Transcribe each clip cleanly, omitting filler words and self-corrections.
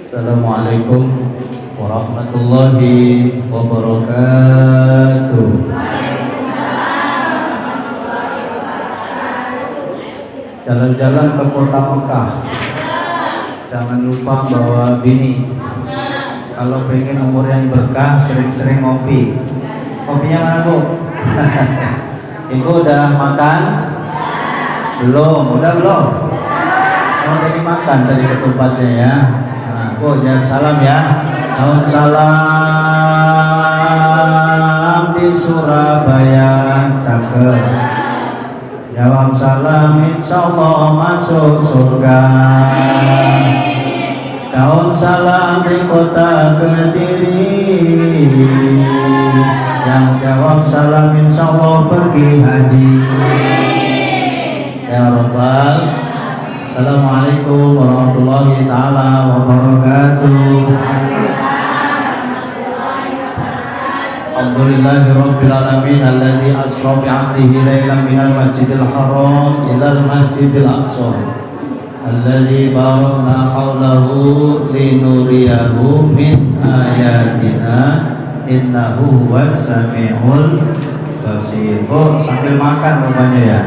Assalamualaikum warahmatullahi wabarakatuh. Jalan-jalan ke kota Mekah, jangan lupa bawa bini. Kalau pengen umur yang berkah, sering-sering ngopi. Kopinya mana, Bu? Ibu udah makan? Belum, udah belum? Mau tadi makan dari ketupatnya ya. Nah, Bu, jawab salam ya. Salam salam di Surabaya, cakep. Jawab salam, insyaallah masuk surga. Daun salam di kota Kediri. Yang jawab salam insyaallah pergi haji. Ya Rabbal. Assalamualaikum warahmatullahi ta'ala wabarakatuh. Alhamdulillahi rabbil alamin alladzi asra bi 'abdihi lailan minal masjidil haram ilal masjidil aqsa alladzi barakna haulahu linuriyahu min ayatina innahu huwas samiul basir. Oh, sambil makan rupanya ya.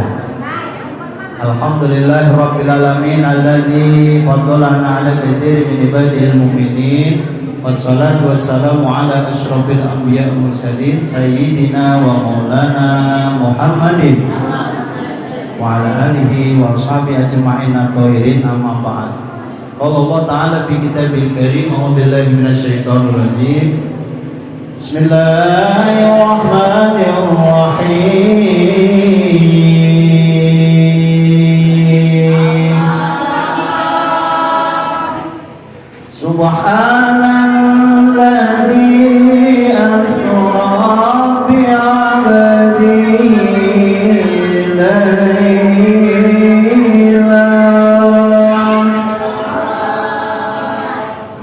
Alhamdulillahi rabbil alamin alladzi faddalana 'ala katsirin min ibadil mu'minin. Wassalatu wassalamu ala asyrafil anbiya wal mursalin sayyidina wa maulana Muhammadin wa ala alihi wa ashabihi ajma'in at-thahirin amma ba'd. Allah Ta'ala fi kitabil karim, a'udzu billahi minasyaitonir rajim. Bismillahirrahmanirrahim. Subhanalladzi asra bi 'abdihi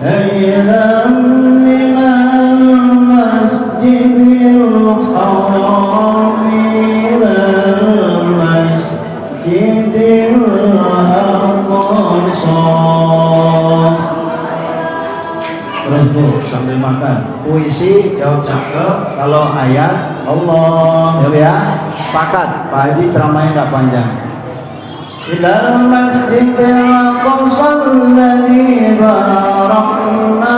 laylan minal masjidil haram ilal masjidil aqsa. Terus Bu, sambil makan. Puisi jawab cakep, kalau ayat Allah ya, sepakat. Pak Haji ceramahnya nggak panjang. Ilal masjidil aqsa alladzi barakna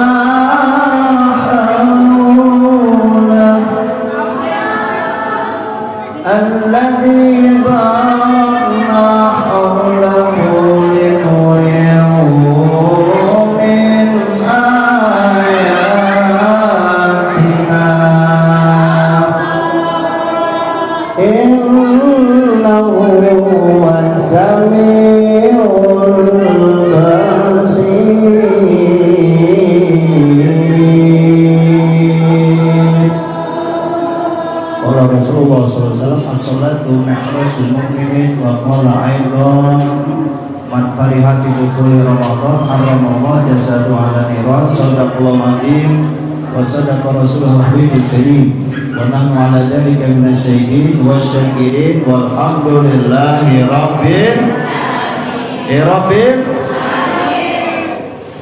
haulahu alladzi barakna haulahu linuriyahu min ayatina innahu huwas samiul basir. Qala Rasulullah sallallahu alaihi wasallam as-salatu mi'rajul mu'minin wa qala aidan man fariha fi dukhuli ramadan haramallahu jasadu 'ala niran. Sadaqallahu azim wa sadaqa rasulul habibul karim wa nahnu 'ala dzalika minasyahidin wasyakirin walhamdulillahi rabbil alamin.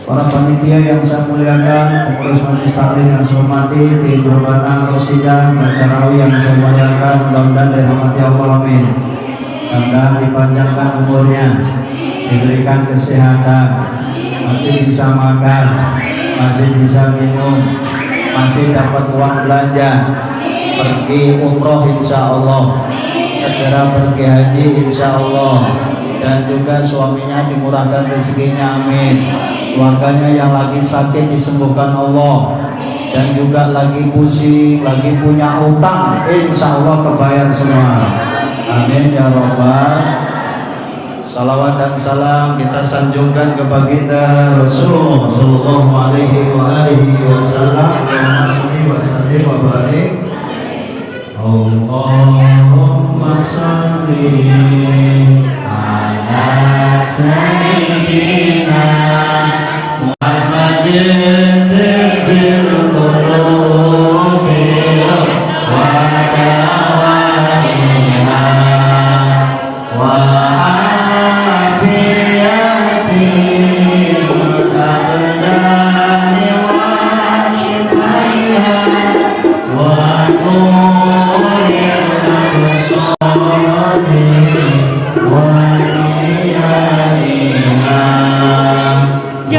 Para panitia yang saya muliakan, pengurus majelis taklim yang saya hormati, tim berbana qasidah dan tarawih yang saya muliakan, mudah-mudahan dirahmati Allah, amin. Mudah-mudahan dipanjangkan umurnya, diberikan kesehatan, masih bisa makan, masih bisa minum, masih dapat uang belanja, pergi umroh insya Allah, segera pergi haji insya Allah, dan juga suaminya dimurahkan rezekinya, amin. Keluarganya yang lagi sakit disembuhkan Allah, dan juga lagi pusing, lagi punya utang, insya Allah kebayar semua, amin ya Rabbal. Salawat dan salam kita sanjungkan ke baginda Rasulullah sallallahu alaihi wasallam. Allahumma shalli wa barik. Allahumma shalli ala sayyidina Muhammadin bil qulubi wa dawaiha wa afiyatil abdan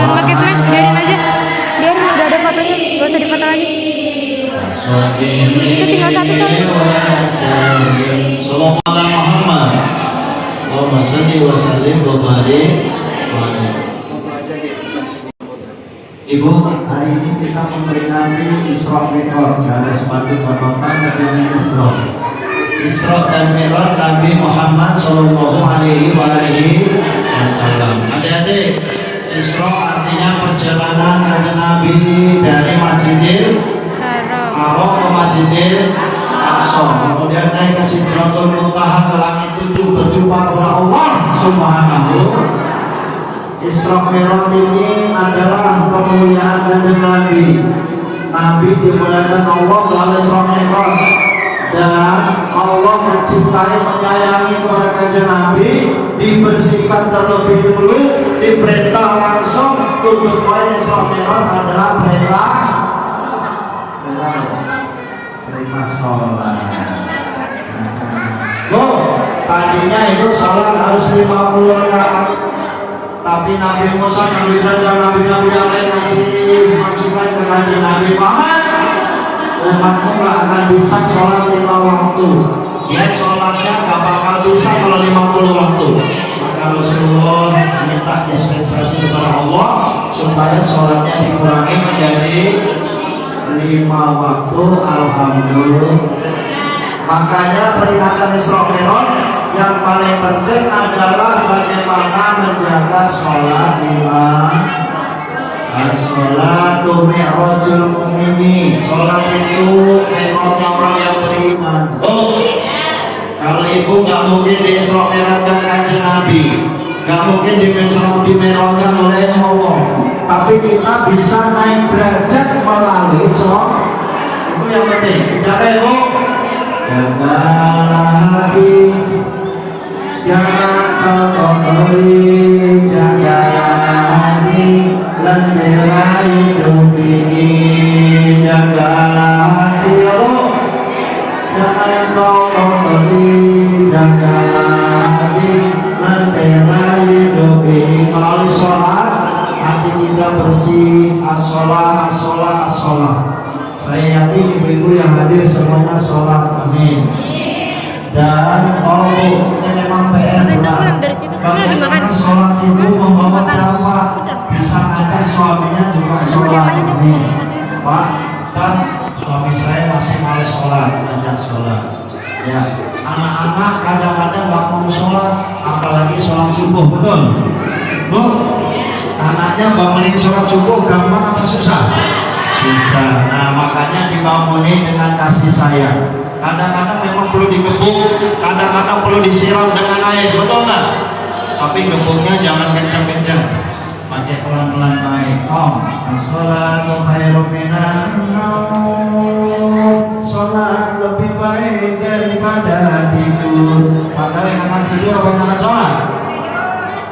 jangan pakai flash, biarin aja. Biarin udah ada fotonya, gak usah difoto lagi. Itu tinggal satu soalnya. Sallallahu Muhammad. Allahumma sholli wa sallim wa barik. Ibu, hari ini kita memperingati Isra Mi'raj dari sepatu patokan Nabi Muhammad. Isra dan Mi'raj Nabi Muhammad Sallallahu Alaihi Wasallam. Adik-adik, Isra artinya perjalanan kanjeng Nabi dari Masjidil Haram ke Masjidil Aqsa. Kemudian naik ke Sidratul Muntaha ke langit 7 berjumpa dengan Allah Subhanahu. Isra Mi'raj ini adalah kemuliaan kanjeng Nabi. Nabi dimuliakan Allah melalui Isra Mi'raj, dan Allah mencintai menyayangi kepada kanjeng Nabi, dibersihkan terlebih dulu, diperintah langsung untuk mulai Isra Mi'raj adalah perintah sholat. Tadinya itu sholat harus 50 rakaat. Tapi Nabi Musa, Nabi Ibrahim, dan Nabi-Nabi yang lain kasih masukan ke kanjeng Nabi Muhammad, umatmu gak akan bisa sholat 5 waktu. Ya sholatnya gak bakal bisa kalau 50 waktu. Maka Rasulullah minta dispensasi kepada Allah supaya sholatnya dikurangi menjadi 5 waktu. Alhamdulillah. Makanya peringatan Isra Mi'raj yang paling penting adalah bagaimana menjaga sholat 5. As-sholatu mi'rajul mu'minin. Sholat itu mi'rajnya orang yang beriman. Kalau ibu nggak mungkin di Isra Mi'rajkan kanjeng Nabi, nggak mungkin di-mi'rajkan oleh Allah. Tapi kita bisa naik derajat melalui sholat. Itu yang penting. Jaga ibu. Jagalah hati, jangan kau kotori, jagalah hati, lentera hidup ini. Jagalah hati, jangan kau kotori, jagalah hati, lentera hidup ini. Melalui sholat, hati kita bersih. As-sholat, as-sholat, as-sholat. Saya yakin ibu-ibu yang hadir semuanya sholat, amin. Dan ini memang PR berat. Bagaimana sholat itu membawa dampak, bisa ngajak suaminya juga sholat, amin. Pak, dan suami saya masih malas sholat, ngajak sholat. Ya, anak-anak kadang-kadang nggak mau sholat, apalagi sholat subuh, betul? Bu, anaknya bangunin sholat subuh gampang apa susah? Susah. Nah, makanya dibangunin dengan kasih sayang. Kadang-kadang memang perlu digebuk, kadang-kadang perlu disiram dengan air, betul nggak? Tapi gebuknya jangan kencang-kencang, pakai pelan-pelan baik. As-sholatu khairum minan naum. Sholat lebih baik daripada tidur. Padahal yang akan tidur apa yang akan sholat?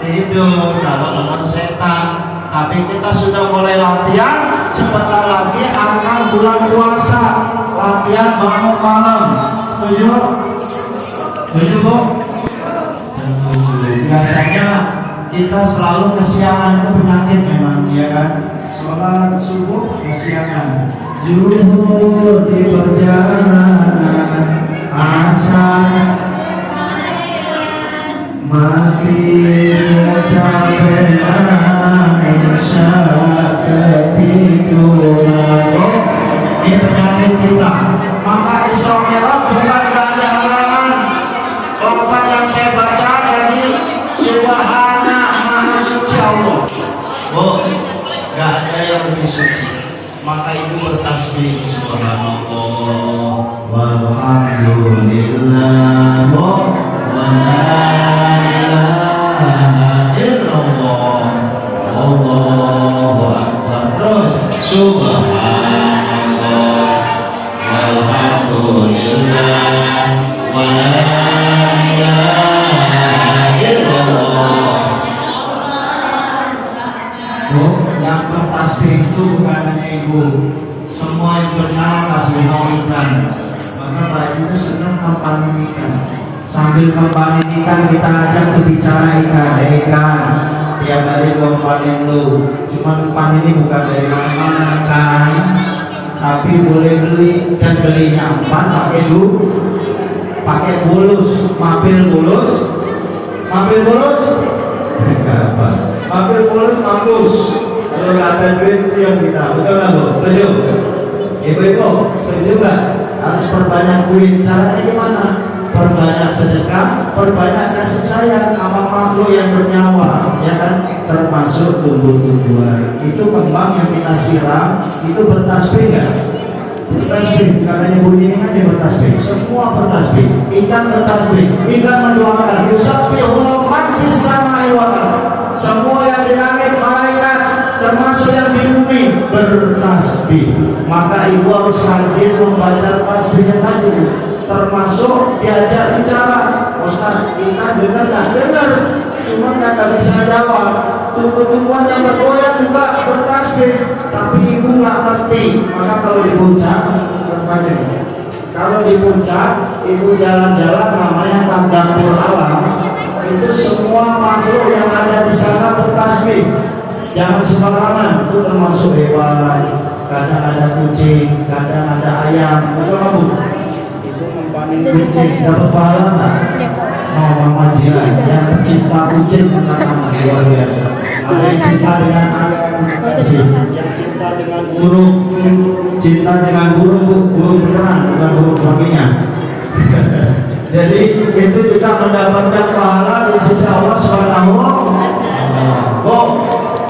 Tidur, kalau dengan setan. Tapi kita sudah mulai latihan, sebentar lagi akan bulan puasa, latihan bangun malam. Setuju? Setuju Bu? Biasanya kita selalu kesiangan, itu penyakit memang, ya kan? Sholat subuh kesiangan, zuhur di perjalanan, asar maghrib kecapean, Isya ketiduran. Ini penyakit kita. Maka Isra Mi'raj bukan gak ada halangan. Lafaz yang saya baca dari Subhana Maha Suci Allah. Gak ada yang lebih suci. Maka itu bertasbih Subhanallah walhamdulillah wa la ilaha illallah Allahu Akbar. Terus Subhanallah walhamdulillah wa la ilaha illallah. Yang bertasbih itu bukan hanya ibu, semua yang bernama tasbih nawikan. Maka baik itu sedang kampanye ikan. Sambil kampanye ikan kita ajak berbicara ikan. tiap hari gua panen lu, cuman panen ini bukan dari mana-mana kan, tapi boleh beli dan belinya empat pakai bulus, mampir bulus, enggak apa, mampir bulus mampus. Kalau nggak ada duit itu yang kita, betul nggak bu? Setuju? Ibu-ibu, setuju nggak? Harus perbanyak duit. Caranya gimana? Perbanyak sedekah, perbanyak kasih sayang sama makhluk yang bernyawa, ya kan? Termasuk tumbuh-tumbuhan. Itu kembang yang kita siram, itu bertasbih nggak? Bertasbih, karena ibu ini aja bertasbih. Semua bertasbih. Ikan bertasbih, ikan mendoakan. Yusabbihullahu man fis samai wal ardh. Semua yang di langit malaikat, termasuk yang di bumi bertasbih. Maka ibu harus rajin membaca tasbihnya tadi. Termasuk diajak bicara. Ustaz, kita dengar nggak? Dengar, cuma nggak bisa jawab. Tumbuh-tumbuhan yang bergoyang juga bertasbih, tapi ibu nggak ngerti. Maka kalau di puncak, ibu jalan-jalan namanya tadabbur alam. Itu semua makhluk yang ada di sana bertasbih. Jangan sembarangan, itu termasuk hewan. Kadang ada kucing, kadang ada ayam. Betul kamu? Itu mempanin kucing, dapat pahala nggak? Oh, Mama Jiran yang pecinta kucing mengatakan luar biasa. Ada yang cinta dengan ayam, yang cinta dengan burung, burung beneran, bukan burung suaminya. Jadi itu juga mendapatkan pahala di sisi Allah Subhanahu wa Ta'ala.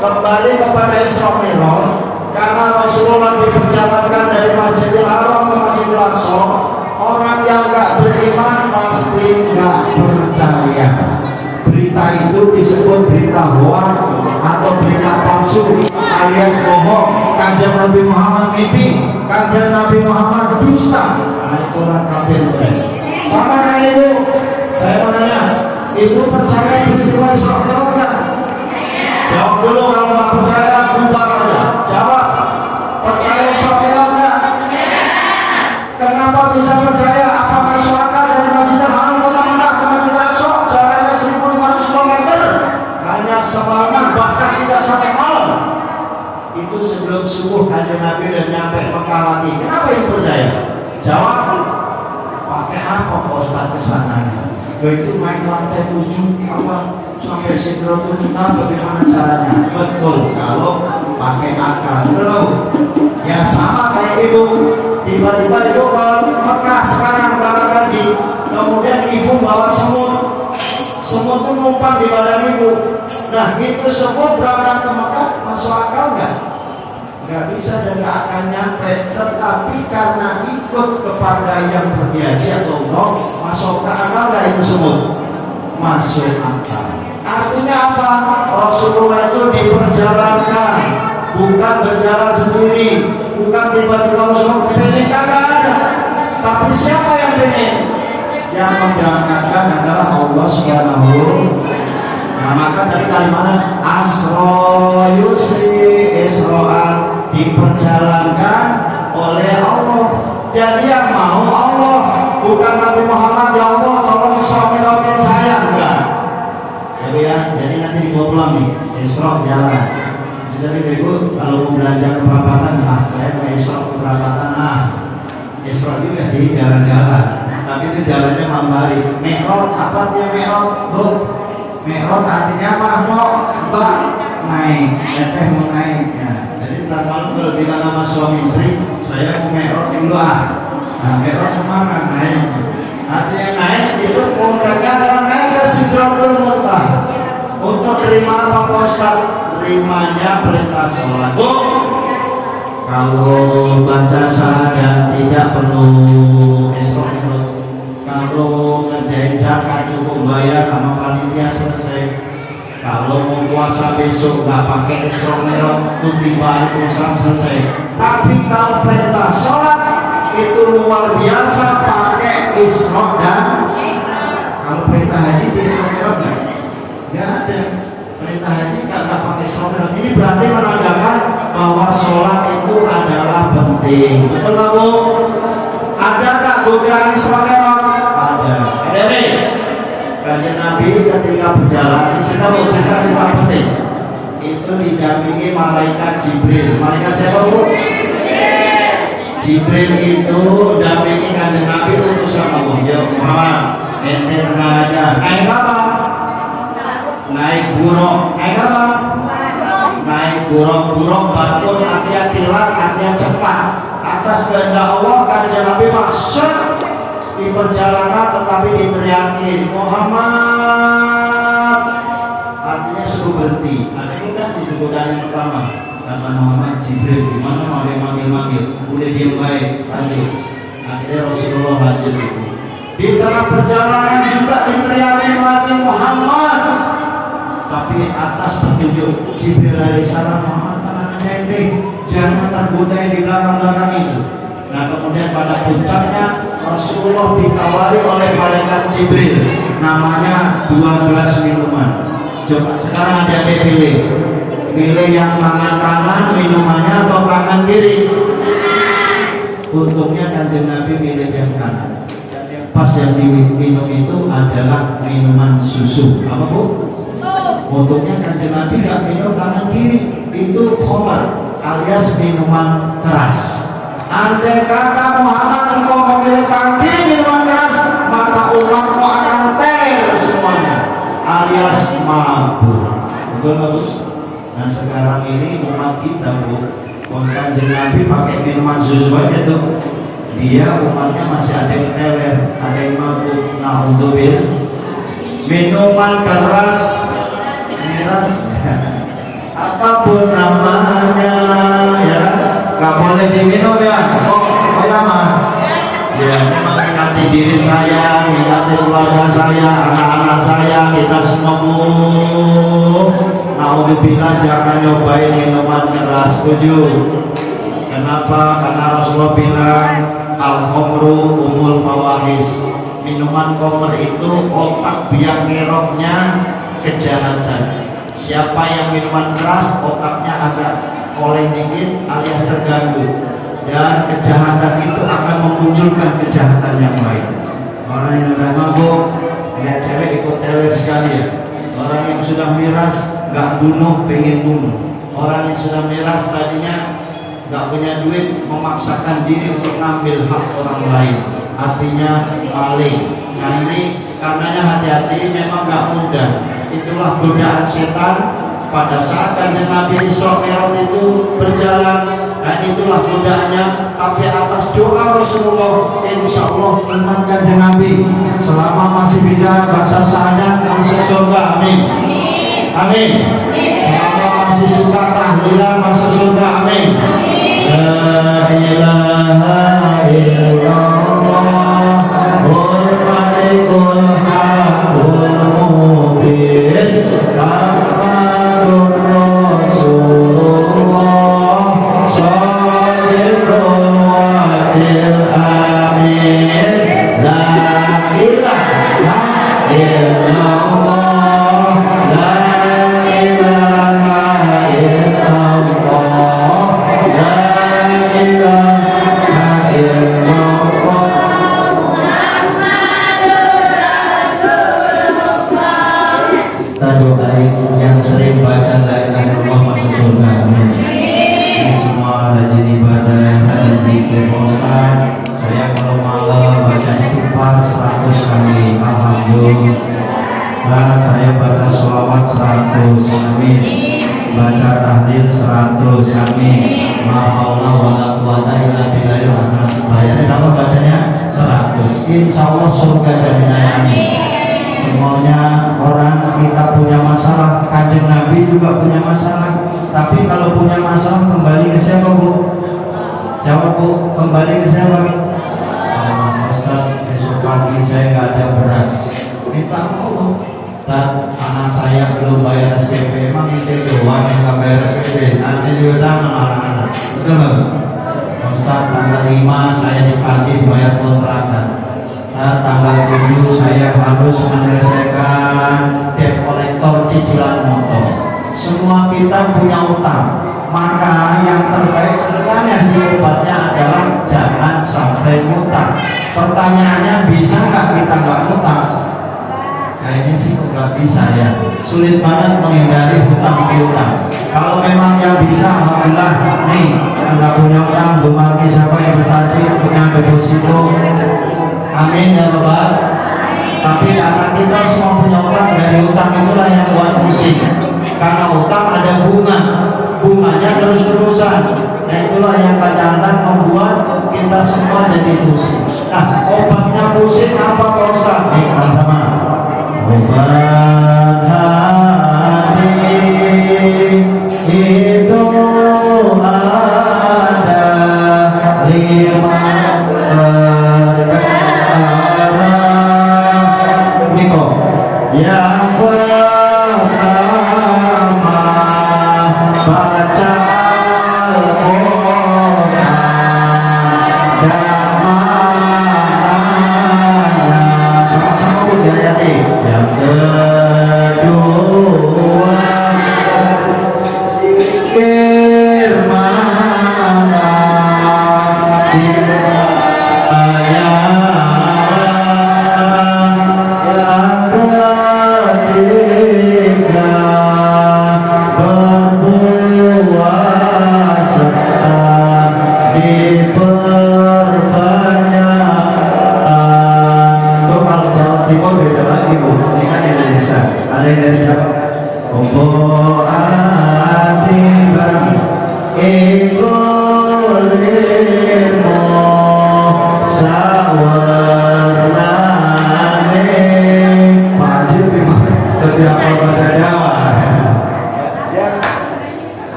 Kembali kepada Isra Mi'raj, karena Rasulullah diperjalankan dari Masjidil Haram ke Masjidil Aqsa. Orang yang nggak beriman pasti nggak percaya. Berita itu disebut berita hoax atau berita palsu alias bohong. Kanjeng Nabi Muhammad mimpi, kanjeng Nabi Muhammad dusta. Nah, itu orang kafir. Sama kayak ibu, saya mau nanya, ibu percaya peristiwa Isra Mi'raj nggak? Jawab dulu, kalau nggak percaya bubar aja. Jawab, percaya Isra Mi'raj nggak? Kenapa bisa percaya? Apa masuk akal dari Masjidil Haram kota Mekah ke Masjidil Aqsa jaraknya 1.500 km, hanya semalam bahkan tidak sampai malam. Itu sebelum subuh kanjeng Nabi udah nyampe Mekah lagi. Kenapa ibu percaya? Jawab, pakai apa Pak Ustaz kesananya? Itu naik lantai 7 apa sampai Sidratul Muntaha, bagaimana caranya? Betul, kalau pakai akal. Belum. Ya sama kayak ibu, tiba-tiba itu ke Mekah sekarang berangkat haji, kemudian ibu bawa semut itu numpang di badan ibu. Nah itu semut berangkat ke Mekah, masuk akal nggak? Nggak bisa dan nggak akan nyampe. Tetapi karena ikut kepada yang pergi haji atau umroh, masuk ke akal nggak itu semut? Masuk akal. Artinya apa? Rasulullah itu diperjalankan, bukan berjalan sendiri, bukan tiba-tiba Rasulullah kepilih, kagak ada. Tapi siapa yang pilih? Yang memberangkatkan adalah Allah Subhanahu. Nah maka dari kalimatnya Asra Yusri Isra'an, diperjalankan oleh Allah. Jadi yang mau Allah, bukan Nabi Muhammad. Ya Allah, tolong Isra Mi'rajin saya, enggak. Jadi nanti dibawa pulang nih, Isra jalan. Jadi ibu kalau mau belanja ke perapatan, saya mau Isra ke perapatan, Isra juga sih jalan-jalan. Tapi itu jalannya malam hari. Mi'raj, apa artinya Mi'raj? Bu, Mi'raj artinya apa? Mbak naik, teteh mau naik. Ya. Jadi ntar malam kalau bilang sama suami istri, saya mau Mi'raj dulu Nah Mi'raj kemana? Naik. Artinya naik itu mereka adalah naik ke Sidratul Muntaha. Untuk terima apa Pak Ustaz? Terimanya perintah sholat. Bu, kalau baca syahadat tidak perlu Isra Mi'raj. Kalau ngerjain zakat cukup bayar sama panitia selesai. Kalau mau puasa besok nggak pakai Isra Mi'raj, kutiba Waalaikumsalam selesai. Tapi kalau perintah sholat itu luar biasa pakai Isra dan kalau perintah haji di Isra Mi'raj nggak ada. Perintah haji nggak pakai Isra Mi'raj. Ini berarti menandakan bahwa sholat itu adalah penting. Betul nggak Bu? Ada nggak godaan Isra Mi'raj? Ada. Ada nih. Kanjeng Nabi ketika berjalan, cerita penting. itu didampingi malaikat Jibril. Malaikat siapa Bu? Jibril itu dampingi kanjeng Nabi utusan Allah. Ya Muhammad, ente tenang aja. Naik apa? Naik buruk. Naik apa? Naik buruk batun artinya tilang, artinya cepat. Atas kehendak Allah kanjeng Nabi masuk di perjalanan tetapi diteriakin Muhammad, artinya suruh berhenti. Ada kita disebut yang pertama. Kata Muhammad, Jibril gimana manggil udah diam baik tadi. Akhirnya Rasulullah lanjut itu. Di tengah perjalanan juga diteriakin lagi Muhammad, tapi atas petunjuk Jibril alaihissalam, Muhammad tenang aja ente, jangan tergoda di belakang itu. Nah kemudian pada puncaknya Rasulullah ditawari oleh malaikat Jibril, namanya 12 minuman. Coba sekarang ada pilih yang tangan kanan minumannya atau tangan kiri. Untungnya kanjeng Nabi milih yang kanan. Pas yang diminum itu adalah minuman susu. Apa Bu? Untungnya kanjeng Nabi gak minum tangan kiri, itu khamar alias minuman keras. Andai kata Muhammad engkau memilih tangan kiri minuman keras, maka umatmu akan teler semuanya alias mabuk. Betul bagus. Nah sekarang ini umat kita Bu, kanjeng Nabi pakai minuman susu aja tuh, dia umatnya masih ada yang teler, ada yang mabuk. Nah untuk minuman keras, miras, apapun namanya ya, gak boleh diminum ya. Oh ya mah, ya memang minati diri saya, minati keluarga saya, anak-anak saya, kita semua Bu. Alhamdulillah jangan nyobain minuman keras. Setuju? Kenapa? Karena Rasulullah bilang al-khamru umul fawahis. Minuman khamr itu otak biang keroknya kejahatan. Siapa yang minuman keras otaknya agak oleh dikit alias terganggu, dan kejahatan itu akan memunculkan kejahatan yang lain. Orang yang udah mabuk lihat cewek ikut teler sekali ya. Orang yang sudah miras gak bunuh, pengen bunuh. Orang yang sudah miras tadinya gak punya duit, memaksakan diri untuk ngambil hak orang lain, artinya maling. Nah ini karenanya hati-hati, memang gak mudah. Itulah godaan setan pada saat kanjeng Nabi Isra Mi'raj itu berjalan. Nah itulah godaannya, tapi atas doa Rasulullah insya Allah umat kanjeng Nabi selama masih bisa bahasa syahadat masuk surga. Amin. Amin. Selama masih suka tahlilan masuk surga. Amin. La ilaha illallah wal malikul haqqul mubin Muhammadur Rasulullah shadiqul wadil amin. La ilaha illallah yang sering baca la ilaha illallah masuk surga. Amin. Ini semua rajin ibadah, rajin zikir. Ustaz, saya kalau malam baca istighfar 100 kali, alhamdulillah. Saya baca sholawat 100, amin. Baca tahlil 100, amin. La haula wala quwata illa billahil azim. Bayarnya berapa bacanya? 100. Insyaallah surga jaminannya, amin. Semuanya orang kita punya masalah, kanjeng Nabi juga punya masalah. Tapi kalau punya masalah kembali ke siapa Bu? Jawab Bu, kembali ke siapa? Ustaz, besok pagi saya nggak ada beras. Minta Allah. Dan anak saya belum bayar SPP, emang itu doang yang nggak bayar SPP. Nanti juga sama anak-anak. Betul nggak? Ustaz, tanggal 5 saya ditagih bayar kontrakan. Tanggal 7 saya harus menyelesaikan debt collector cicilan motor. Semua kita punya utang, maka yang terbaik sebenarnya sih obatnya adalah jangan sampai ngutang. Pertanyaannya, bisa nggak kita nggak ngutang? Kayaknya sih nggak bisa ya. Sulit banget menghindari hutang piutang. Kalau memang yang bisa, alhamdulillah. Nih, yang nggak punya utang, Bumarti siapa yang prestasi punya deposito. Amin ya Rabbal. Tapi karena kita semua punya utang, dari utang itulah yang buat pusing. Karena utang ada bunganya terus-terusan. Nah itulah yang kadang-kadang membuat kita semua jadi pusing. Nah obatnya pusing apa Pak Ustaz? Nih sama-sama. Obat hati itu ada 5 perkara. Niko, yang pertama baca Al-Quran dan maknanya sama-sama pun diayati. Yang kedua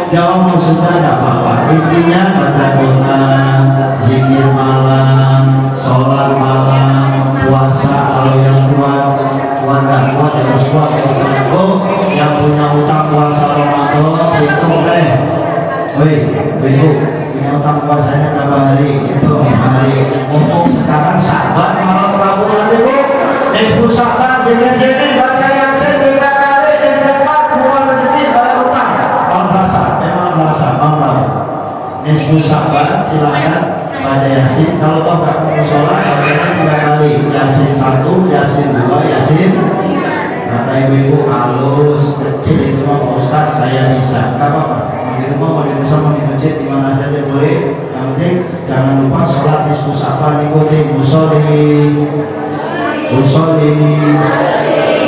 Jawa maksudnya tidak apa-apa. Intinya baca Quran, zikir malam, sholat malam, puasa kalau yang kuat nggak kuat ya harus kuat. Yang punya utang puasa Ramadan itu boleh. Wih, ibu punya utang puasanya berapa hari? Itu 5 hari. Untuk sekarang Syaban malam Rabu nanti bu. Nisfu Syaban jadi baca Yasin 3 kali, istighfar keluar rezeki bayar utang. Nisfu Syaban silakan baca Yasin. Kalau toh nggak mau sholat bacanya 3 kali. Yasin 1, Yasin 2, Yasin. Kata ibu-ibu halus kecil itu mah Pak Ustaz saya bisa. Nggak apa-apa. Mau di rumah, mau di musola, mau di masjid, di mana saja boleh. Yang penting jangan lupa sholat Nisfu Syaban ikuti musolli,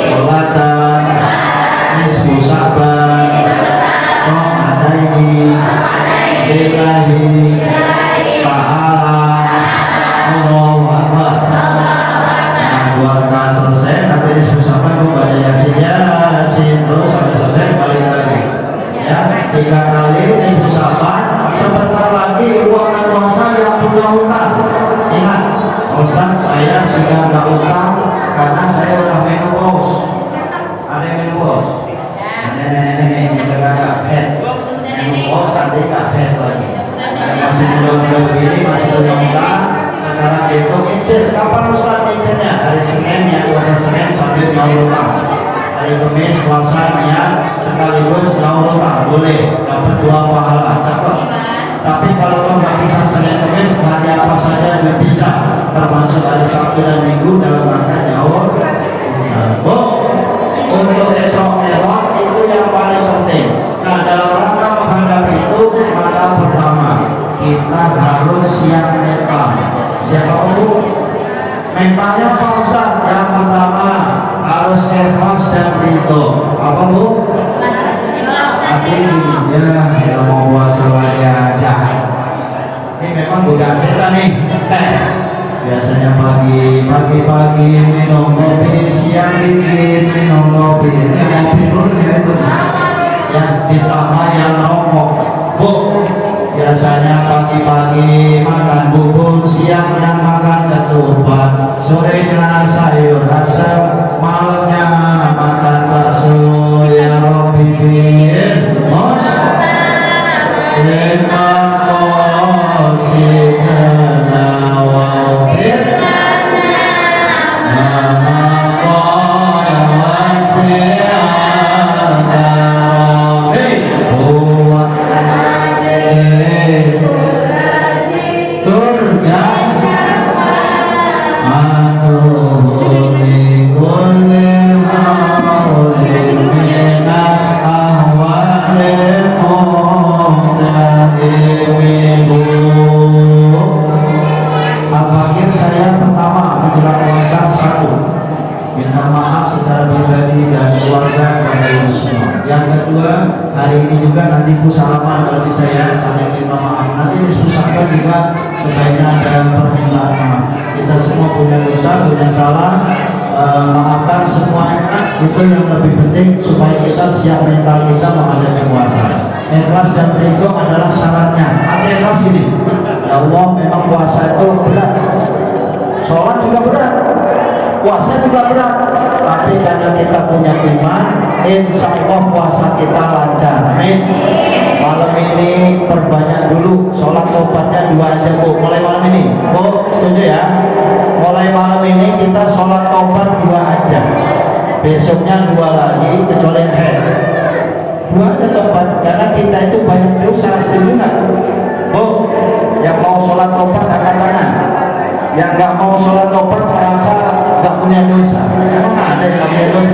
sholatan Nisfu Syaban. Oh ada ini. Billahi ta'ala Allahu Akbar. Nah, buat selesai nanti disebut-sebut baca Yasin terus sampai selesai balik lagi ya 3 kali disebut-sebut. Sebentar lagi ibu akan puasa yang punya utang. Ingat Ustaz saya sudah nggak utang karena saya udah menopause. Ada yang menopause? Nenek udah kagak head. Oh santai gak head lagi. Masih muda-muda begini, masih muda-muda. Sekarang itu kicil. Kapan Ustaz kicilnya? Hari Senin ya, puasa Senin sambil nyaur utang. Hari Kamis puasanya sekaligus nyaur utang. Boleh, dapat 2 pahala, cakep. Tapi kalau lo nggak bisa Senin Kamis, hari apa saja juga bisa. Termasuk hari Sabtu dan Minggu dalam rangka nyaur. Untuk esok elok itu yang paling penting. Nah dalam rangka menghadapi itu maka pertama kita harus siap mental. Siapa itu? Mentalnya apa Ustaz? Yang pertama harus ikhlas dan ridho. Apa bu? Tapi ya kita mau puasa lagi aja. Ini memang godaan setan nih. Biasanya pagi minum kopi, siang dikit minum kopi. Ini kopi dulu ya itu. Ya ditambah yang rokok. Bu, biasanya pagi-pagi makan bubur, siangnya makan ketupat, sorenya sayur asam, malamnya makan bakso. Ya Rabbi bin Mos terima kasih karena wafir nama kawan siapa buat turga aku boleh minat ahwal saya saling kita maaf. Nanti disusahkan juga sebaiknya ada permintaan maaf. Kita semua punya dosa, punya salah. Maafkan semuanya, itu yang lebih penting supaya kita siap mental kita menghadapi puasa. Ikhlas dan ridho adalah syaratnya. Ada ikhlas ini, ya Allah, memang puasa itu berat, sholat juga berat, puasa juga berat, tapi karena kita punya iman, insya Allah puasa kita lancar. Amin. Malam ini perbanyak dulu sholat tobatnya 2 aja Bu, mulai malam ini Bu, setuju ya? Mulai malam ini kita sholat tobat 2 aja, besoknya 2 lagi, kecuali yang haid 2 aja tobat, karena kita itu banyak dosa. Setuju nggak Bu? Yang mau sholat tobat angkat tangan, yang nggak mau sholat tobat merasa nggak punya dosa. Emang ada yang nggak punya dosa?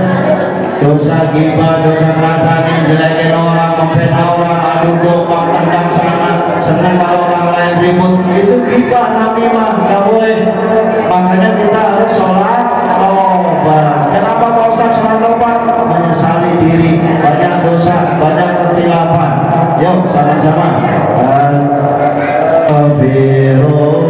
Dosa ghibah, dosa ngerasani, jelekin orang, memfitnah orang, adu domba, tendang sana, senang kalau orang lain ribut, itu ghibah, namimah, nggak boleh. Makanya kita harus sholat tobat. Kenapa Pak Ustaz sholat tobat? Menyesali diri, banyak dosa, banyak ketilapan. Yuk sama-sama. Astagfirullah.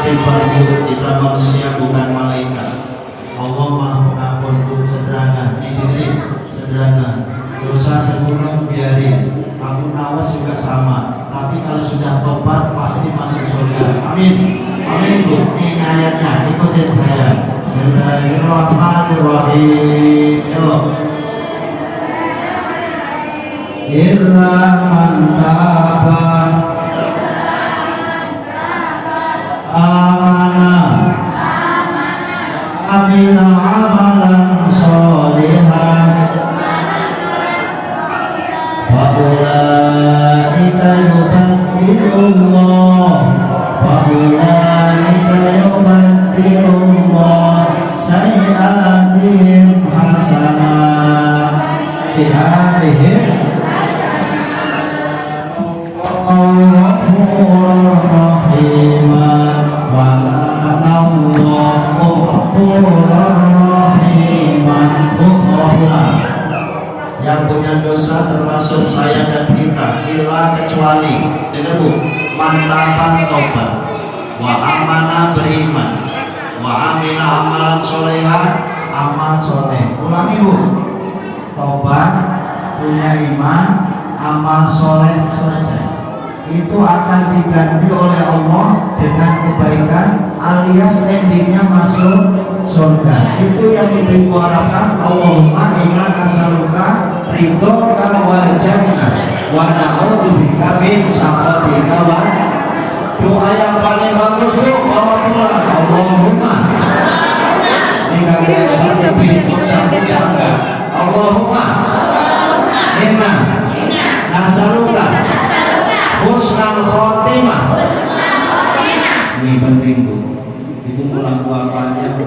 Terakhir, kita manusia bukan malaikat. Allah Maha Pengampun, sederhana. Sederhana. Dosa segunung biarin. Abu Nawas juga sama. Tapi kalau sudah tobat pasti masuk surga. Amin. Amin Bu. Ini ayatnya. Ikutin saya. Bismillahirrahmanirrahim. Yuk. Illa man taba amila amalan sholihan wa ulaika yubaddilullah sayyi'atihim hasanah bi'alihim Ghafurur rahim wa yang punya dosa termasuk saya dan kita, illa kecuali, dengar Bu, mantapan tobat, wa amana beriman, wa amina amalan solehan, amal soleh. Ulangi Bu, tobat, punya iman, amal soleh selesai. Itu akan diganti oleh Allah dengan kebaikan alias endingnya masuk surga. Itu yang ibu harapkan. Allahumma inna nas'aluka ridhoka wal jannah wa na'udzubika min sakhatika wa doa yang paling bagus Bu bawa pulang. Allahumma ini kagak saja bingung sangka. Allahumma inna nas'aluka husnul khotimah. Ini penting Bu. Ibu pulang buah panjang,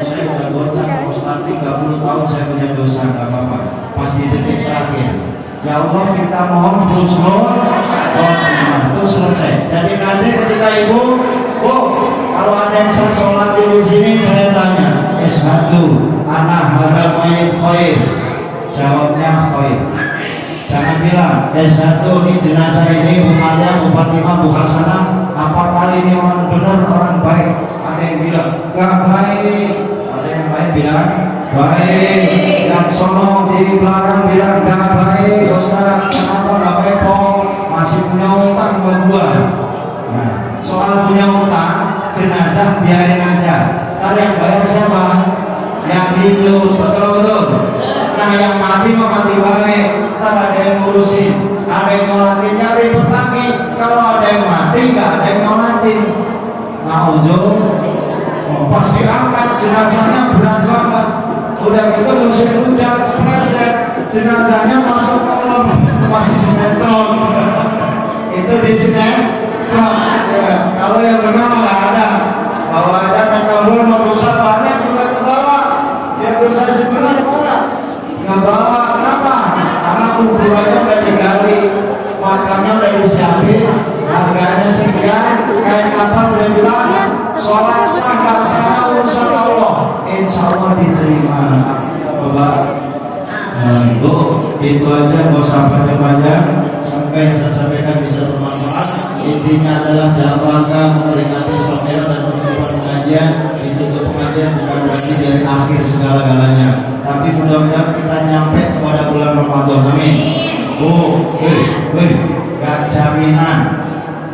saya udah bocah, Ustaz 30 tahun saya punya dosa, gak apa-apa. Pas di detik terakhir, ya Allah kita mohon husnul khotimah, itu selesai. Jadi nanti ketika Ibu, Bu, kalau ada yang sholat di sini, saya tanya, Ishadu, anak hadal mayit khair. Jawabnya khair. Jangan bilang, Ishadu, ini jenazah ini, Bu Maria, Bu Fatimah, Bu Hasanah, apa kali ini orang benar, orang baik. ada yang bilang gak baik, ada yang lain bilang baik, yang sono di belakang bilang gak baik. Ustaz, kenapa gak baik kok? Masih punya utang ke gua. Nah, soal punya utang, jenazah biarin aja. Ntar yang bayar siapa? Yang hidup, betul-betul. Nah, yang mati mau mati baik, ntar ada yang ngurusin, ada yang ngolatin, nyari lagi. Kalau ada yang mati, nggak ada yang ngolatin. Nah, pas diangkat jenazahnya berat banget. Udah gitu mesin udah kepleset, jenazahnya masuk kolom, masih sinetron. Itu di sinetron. Ya, kalau yang benar nggak ada. Bahwa ada takabur mau dosa banyak juga ke bawah. Dia dosa sebenarnya nggak bawa. Kenapa? Karena kuburannya udah digali, makamnya udah disiapin, harganya sekian, kain kapan udah jelas, sholat sah nggak sah urusan Allah, insya Allah diterima. Bapak, nah itu aja, nggak usah panjang-panjang. Semoga yang saya sampaikan bisa bermanfaat. Intinya adalah dalam rangka memperingati Sofia dan penutupan pengajian. Itu pengajian bukan berarti dari akhir segala-galanya, tapi mudah-mudahan kita nyampe kepada bulan Ramadan. Amin. Gak jaminan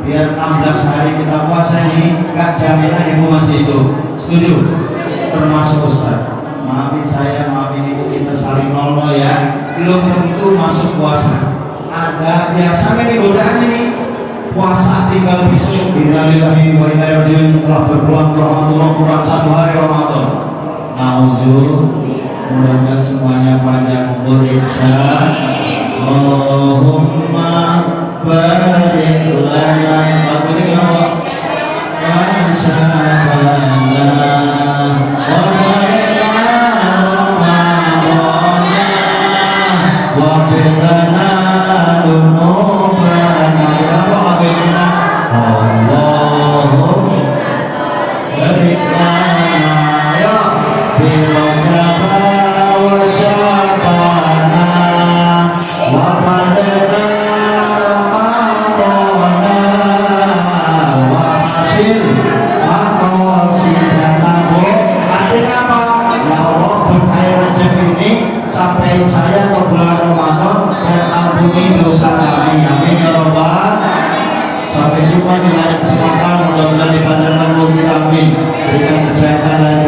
biar 16 hari kita puasa ini, gak jaminan ibu masih hidup. Setuju? Termasuk Ustaz. Maafin saya, maafin ibu, kita saling nol ya. Belum tentu masuk puasa. Ada biasanya nih godaannya nih, puasa tinggal besok. Innalillahi wa inna ilaihi raji'un, telah berpulang ke Ramadan kurang 1 hari Ramadan. Nauzubillah. Mudah-mudahan semuanya panjang umur insya Allahumma barik lana. Lagunya apa? Masyaallah. Wa firlana dunubana. Apa lagunya? Allahumma barik lana ya bilogaba wa syabana wa padana ramadana wa hasil maqasidana. Artinya apa? Ya Allah, berkah rezeki ini sampai saya ke bulan Ramadan dan ampuni dosa kami. Amin ya Rabbal. Sampai jumpa di lain kesempatan, mudah-mudahan dipanjangkan umur kita. Amin. Berikan kesehatan dan